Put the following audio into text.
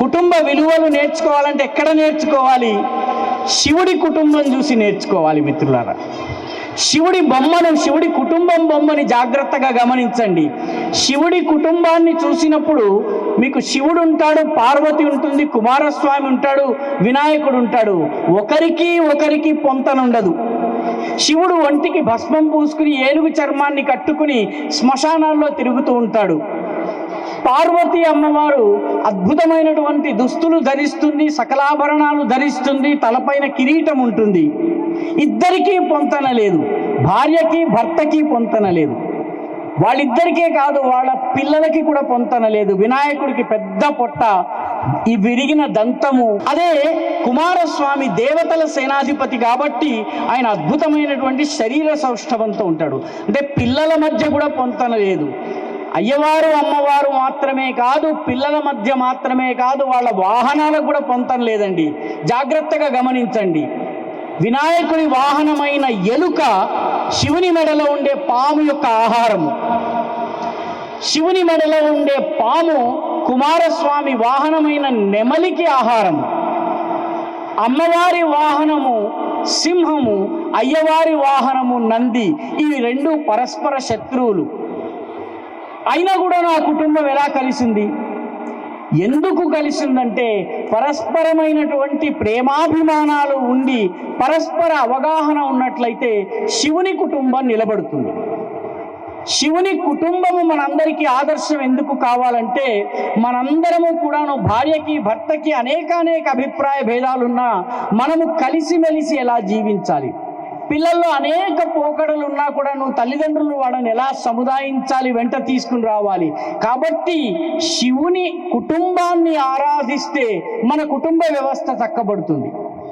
కుటుంబ విలువలు నేర్చుకోవాలంటే ఎక్కడ నేర్చుకోవాలి? శివుడి కుటుంబం చూసి నేర్చుకోవాలి మిత్రులారా. శివుడి బొమ్మను, శివుడి కుటుంబం బొమ్మని జాగ్రత్తగా గమనించండి. శివుడి కుటుంబాన్ని చూసినప్పుడు మీకు శివుడు ఉంటాడు, పార్వతి ఉంటుంది, కుమారస్వామి ఉంటాడు, వినాయకుడు ఉంటాడు. ఒకరికి పొంతనుండదు. శివుడు ఒంటికి భస్మం పూసుకుని ఏనుగు చర్మాన్ని కట్టుకుని శ్మశానాల్లో తిరుగుతూ ఉంటాడు. పార్వతి అమ్మవారు అద్భుతమైనటువంటి దుస్తులు ధరిస్తుంది, సకలాభరణాలు ధరిస్తుంది, తలపైన కిరీటం ఉంటుంది. ఇద్దరికీ పొంతన లేదు, భార్యకి భర్తకి పొంతన లేదు. వాళ్ళిద్దరికే కాదు, వాళ్ళ పిల్లలకి కూడా పొంతన లేదు. వినాయకుడికి పెద్ద పొట్ట, ఈ విరిగిన దంతము. అదే కుమారస్వామి దేవతల సేనాధిపతి కాబట్టి ఆయన అద్భుతమైనటువంటి శరీర సౌష్ఠవంతో ఉంటాడు. అంటే పిల్లల మధ్య కూడా పొంతన లేదు. అయ్యవారు అమ్మవారు మాత్రమే కాదు, పిల్లల మధ్య మాత్రమే కాదు, వాళ్ళ వాహనాలకు కూడా పొంతన లేదండి. జాగ్రత్తగా గమనించండి. వినాయకుడి వాహనమైన ఎలుక శివుని మెడలో ఉండే పాము యొక్క ఆహారము. శివుని మెడలో ఉండే పాము కుమారస్వామి వాహనమైన నెమలికి ఆహారము. అమ్మవారి వాహనము సింహము, అయ్యవారి వాహనము నంది. ఇవి రెండు పరస్పర శత్రువులు. అయినా కూడా నా కుటుంబం ఎలా కలిసింది? ఎందుకు కలిసిందంటే పరస్పరమైనటువంటి ప్రేమాభిమానాలు ఉండి పరస్పర అవగాహన ఉన్నట్లయితే శివుని కుటుంబం నిలబడుతుంది. శివుని కుటుంబము మనందరికీ ఆదర్శం ఎందుకు కావాలంటే, మనందరము కూడాను భార్యకి భర్తకి అనేక అభిప్రాయ భేదాలున్నా మనము కలిసిమెలిసి ఎలా జీవించాలి, పిల్లల్లో అనేక పోకడలు ఉన్నా కూడా నువ్వు తల్లిదండ్రులు వాళ్ళని ఎలా సముదాయించాలి, వెంట తీసుకుని రావాలి. కాబట్టి శివుని కుటుంబాన్ని ఆరాధిస్తే మన కుటుంబ వ్యవస్థ చక్కబడుతుంది.